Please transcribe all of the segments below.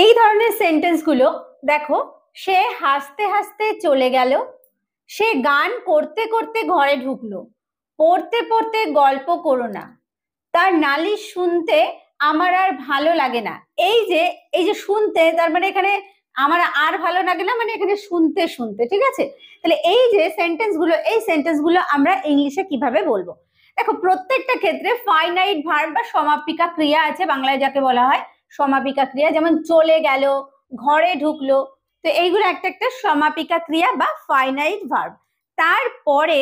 এই ধরনের সেন্টেন্সগুলো দেখো, সে হাসতে হাসতে চলে গেল, সে গান করতে করতে ঘরে ঢুকলো, পড়তে পড়তে গল্প করো না, তার নালিশ শুনতে আমার আর ভালো লাগে না। এই যে শুনতে, তার মানে এখানে আমার আর ভালো লাগে না, মানে এখানে শুনতে শুনতে, ঠিক আছে? তাহলে এই যে সেন্টেন্সগুলো, এই সেন্টেন্সগুলো আমরা ইংলিশে কিভাবে বলবো? দেখো, প্রত্যেকটা ক্ষেত্রে ফাইনাইট ভার্ব বা সমাপিকা ক্রিয়া আছে, বাংলায় যাকে বলা হয় সমাপিকা ক্রিয়া। যেমন চলে গেল, ঘরে ঢুকলো, তো এইগুলো একটা একটা সমাপিকা ক্রিয়া বা ফাইনাইট ভার্ব। তারপরে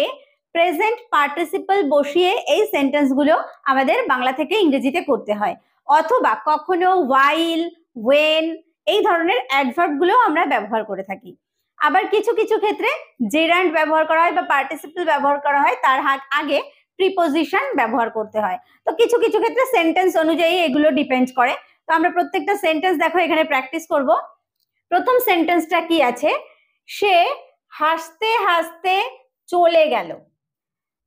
প্রেজেন্ট পার্টিসিপল বসিয়ে এই সেন্টেন্সগুলো আমাদের বাংলা থেকে ইংরেজিতে করতে হয়, অথবা কখনো while, when এই ধরনের অ্যাডভার্ব গুলো আমরা ব্যবহার করে থাকি। আবার কিছু কিছু ক্ষেত্রে জেরান্ড ব্যবহার করা হয় বা পার্টিসিপল ব্যবহার করা হয়, তার আগে প্রিপোজিশন ব্যবহার করতে হয়। তো কিছু কিছু ক্ষেত্রে সেন্টেন্স অনুযায়ী এগুলো ডিপেন্ড করে। তো আমরা প্রত্যেকটা সেন্টেন্স দেখো এখানে প্র্যাকটিস করব। প্রথম সেন্টেন্সটা কি আছে? সে হাসতে হাসতে চলে গেল।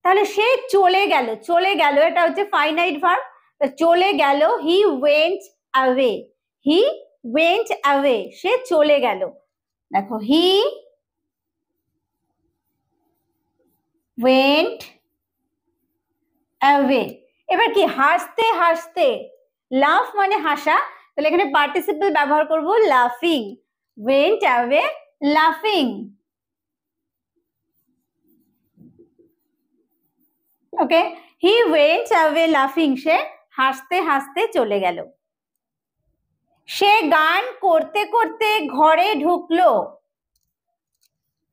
তাহলে সে চলে গেল, চলে গেল এটা হচ্ছে ফাইনাইট ভার্ব। চলে গেল, he went away, he went away, সে চলে গেল। দেখো, হি ওয়েন্ট অ্যাওয়ে। এবার কি? হাসতে হাসতে, লাফ মানে হাসা, তাহলে এখানে পার্টিসিপল ব্যবহার করব লাফিং, ওয়েন্ট অ্যাওয়ে লাফিং। ওকে, হি ওয়েন্ট অ্যাওয়ে লাফিং, সে হাসতে হাসতে চলে গেল। সে গান করতে করতে ঘরে ঢুকলো,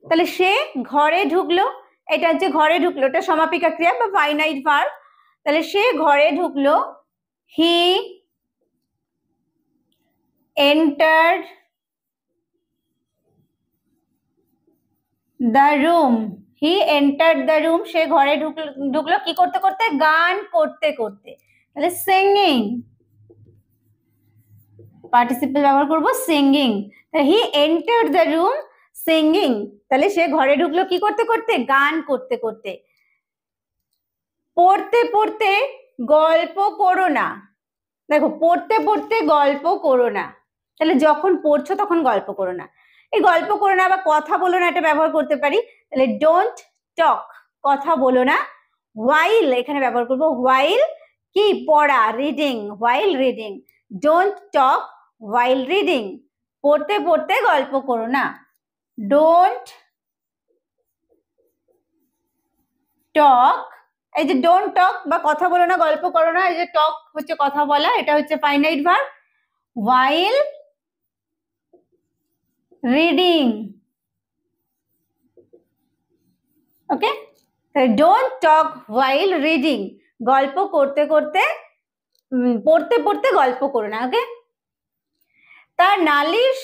তাহলে সে ঘরে ঢুকলো, এটা হচ্ছে ঘরে ঢুকলো, এটা সমাপিকা ক্রিয়া বা ফাইনাইট ভার্ব। তাহলে সে ঘরে ঢুকলো, he entered the room, he entered the room, সে ঘরে ঢুকলো কি করতে করতে? গান করতে করতে, তাহলে সিঙ্গিং, পার্টিসিপল ব্যবহার করব singing. He entered the room singing, তাহলে সে ঘরে ঢুকলো কি করতে করতে? গান করতে করতে। পড়তে পড়তে গল্প করো না, দেখো পড়তে পড়তে গল্প করো না, তাহলে যখন পড়ছো তখন গল্প করো না। এই গল্প করো না বা কথা বলো না, এটা ব্যবহার করতে পারি। তাহলে ডোন্ট টক, কথা বলো না। while এখানে ব্যবহার করব while কি? পড়া, reading, while reading, don't talk while reading, পড়তে পড়তে গল্প করো না। ডোন্ট টক, এই যে ডোন্ট টক বা কথা বলো না, গল্প করো না, এই যে টক হচ্ছে কথা বলা, এটা হচ্ছে finite verb. while reading, okay, don't talk while reading, গল্প করতে করতে, পড়তে পড়তে গল্প করো না। ওকে, তার নালিশ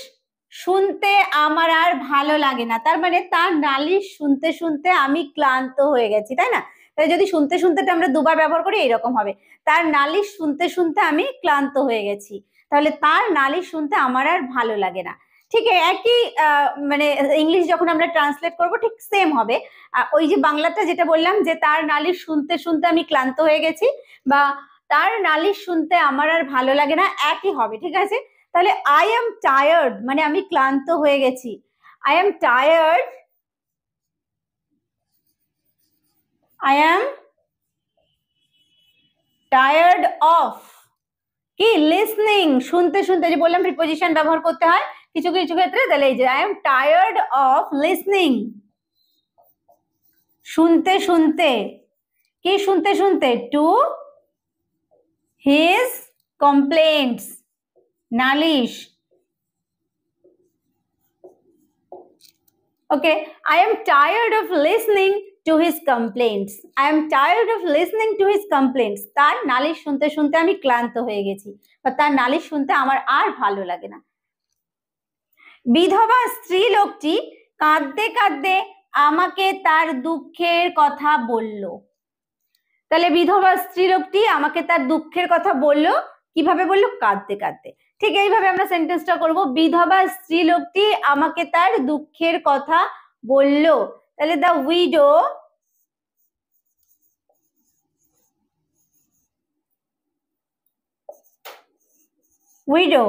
শুনতে আমার আর ভালো লাগে না, তার মানে তার নালিশ শুনতে শুনতে আমি ক্লান্ত হয়ে গেছি, তাই না? তাই যদি শুনতে শুনতে আমরা দুবার ব্যবহার করি এরকম হবে, তার নালিশ শুনতে শুনতে আমি ক্লান্ত হয়ে গেছি। তাহলে তার নালিশ শুনতে আমার আর ভালো লাগে না। ঠিক একই মানে ইংলিশ যখন আমরা ট্রান্সলেট করব ঠিক সেম হবে। ওই যে বাংলাটা যেটা বললাম যে তার নালিশ শুনতে শুনতে আমি ক্লান্ত হয়ে গেছি, বা তার নালিশ শুনতে আমার আর ভালো লাগে না, একই হবে, ঠিক আছে? তাহলে আই এম টায়ার্ড মানে আমি ক্লান্ত হয়ে গেছি, I am tired, I am tired of কি? লিসনিং, শুনতে শুনতে, যে বললাম প্রিপোজিশন ব্যবহার করতে হয় কিছু কিছু ক্ষেত্রে, তাহলে এই যে I am tired of listening, শুনতে শুনতে, কি শুনতে শুনতে? টু হিজ কমপ্লেন্টস, নালিশ। Okay, I am tired of listening to his complaints. I am tired of listening to his complaints. তার নালিশ শুনতে শুনতে আমি ক্লান্ত হয়ে গেছি, বা তার নালিশ শুনতে আমার আর ভালো লাগে না। বিধবা স্ত্রী লোকটি কাঁদতে কাঁদতে আমাকে তার দুঃখের কথা বলল, তাহলে বিধবা স্ত্রী লোকটি আমাকে তার দুঃখের কথা বলল, কিভাবে বললো? কাঁদতে কাঁদতে। ঠিক এইভাবে আমরা সেন্টেন্সটা করব, বিধবা স্ত্রী লোকটি আমাকে তার দুঃখের কথা বলল। তাহলে the widow widow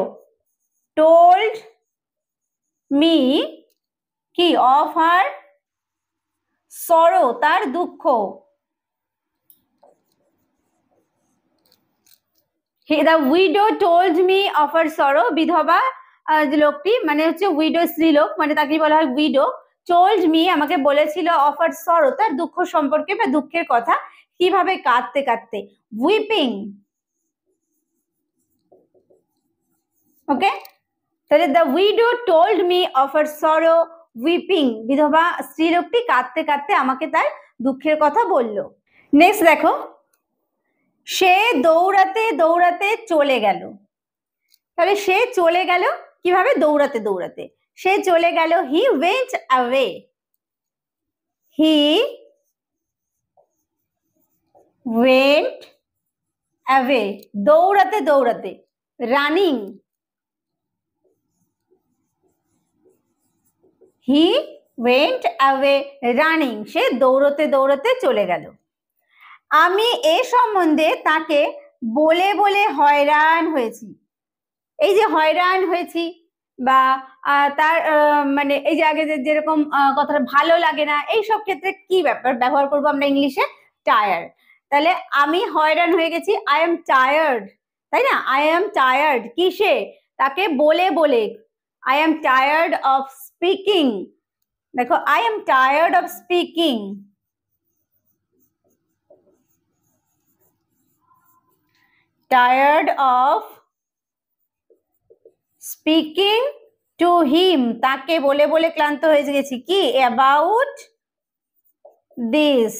told me কি of her sorrow, তার দুঃখ। the widow told me of her sorrow, বিধবা যে লোকটি মানে হচ্ছে উইডো স্ত্রীলোক, মানে তাকে বলা হয় উইডো। told me আমাকে বলেছিল of her sorrow, তার দুঃখ সম্পর্কে বা দুঃখের কথা, কিভাবে কাঁদতে কাঁদতে, weeping। ওকে, তাহলে the widow told me of her sorrow weeping, বিধবা স্ত্রীলোকটি কাঁদতে কাঁদতে আমাকে তার দুঃখের কথা বলল। নেক্সট দেখো, সে দৌড়াতে দৌড়াতে চলে গেল। তাহলে সে চলে গেল কিভাবে, দৌড়াতে দৌড়াতে। সে চলে গেল, he went away, he went away, দৌড়াতে দৌড়াতে, running, he went away running, সে দৌড়াতে দৌড়াতে চলে গেল। আমি এ সম্বন্ধে তাকে বলে বলে হয়রান হয়েছি। এই যে হয়রান হয়েছি বা তার মানে এই যে আগে যেরকম কথাটা ভালো লাগে না, এই সব ক্ষেত্রে কি ব্যাপার ব্যবহার করব আমরা ইংলিশে, টায়ার। তাহলে আমি হয়রান হয়ে গেছি, আই এম টায়ার্ড, তাই না? আই এম টায়ার্ড কিসে, তাকে বলে বলে, I am tired of speaking. দেখো, I am tired of speaking, tired of speaking to him, তাকে বলে বলে ক্লান্ত হয়ে গেছি, কি about this,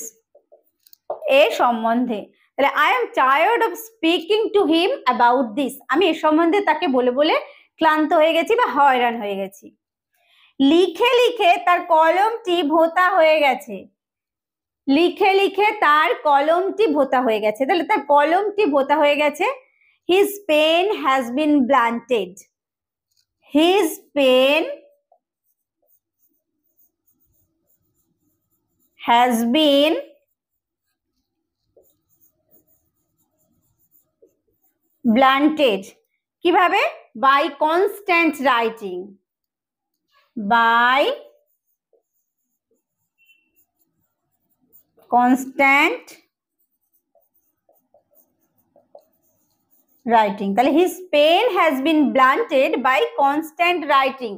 এ সম্বন্ধে। তাহলে I am tired of speaking to him about this, আমি এ সম্বন্ধে তাকে বলে বলে ক্লান্ত হয়ে গেছি বা হয়রান হয়ে গেছি। লিখে লিখে তার কলমটি ভোঁতা হয়ে গেছে, লিখে লিখে তার কলমটি ভোঁতা হয়ে গেছে। তাহলে তার কলমটি ভোঁতা হয়ে গেছে, his pen has been blunted, his pen has been blunted, কিভাবে, by constant writing, by constant writing। তাহলে his pen has been blunted by constant writing,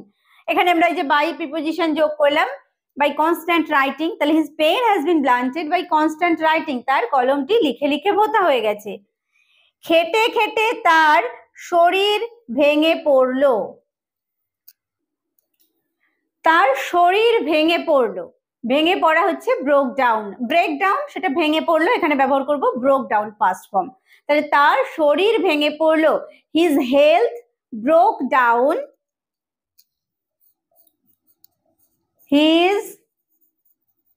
এখানে আমরা এই যে by প্রিপোজিশন যোগ করলাম, by constant writing, তাহলে his pen has been blunted by constant writing, তার কলমটি লিখে লিখে ভোঁতা হয়ে গেছে। খেটে খেটে তার শরীর ভেঙে পড়লো, তার শরীর ভেঙে পড়লো, ভেঙে পড়া হচ্ছে ব্রোক ডাউন, ব্রেক ডাউন সেটা ভেঙে পড়লো, এখানে ব্যবহার করব ব্রোক ডাউন পাস্ট ফর্ম। তাহলে তার শরীর ভেঙে পড়লো, his health broke down, his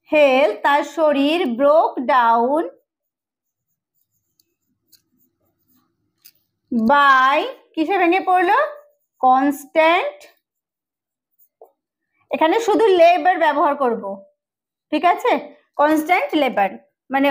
health তার শরীর ব্রোক ডাউন বাই, কিসে ভেঙে পড়লো, কনস্ট্যান্ট, এখানে শুধু লেবার ব্যবহার করব, ঠিক আছে, কনস্ট্যান্ট লেবার মানে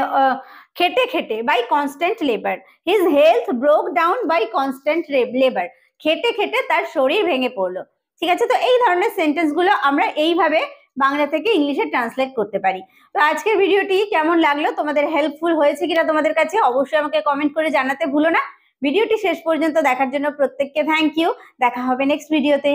খেটে খেটে, by constant labour, his health broke down by constant labour, খেটে খেটে তার শরীর ভেঙে পড়লো। ঠিক আছে, তো এই ধরনের সেন্টেন্স গুলো আমরা এইভাবে বাংলা থেকে ইংলিশে ট্রান্সলেট করতে পারি। তো আজকের ভিডিওটি কেমন লাগলো, তোমাদের হেল্পফুল হয়েছে কিনা তোমাদের কাছে অবশ্যই আমাকে কমেন্ট করে জানাতে ভুলো না। ভিডিওটি শেষ পর্যন্ত দেখার জন্য প্রত্যেককে থ্যাংক ইউ, দেখা হবে নেক্সট ভিডিওতে।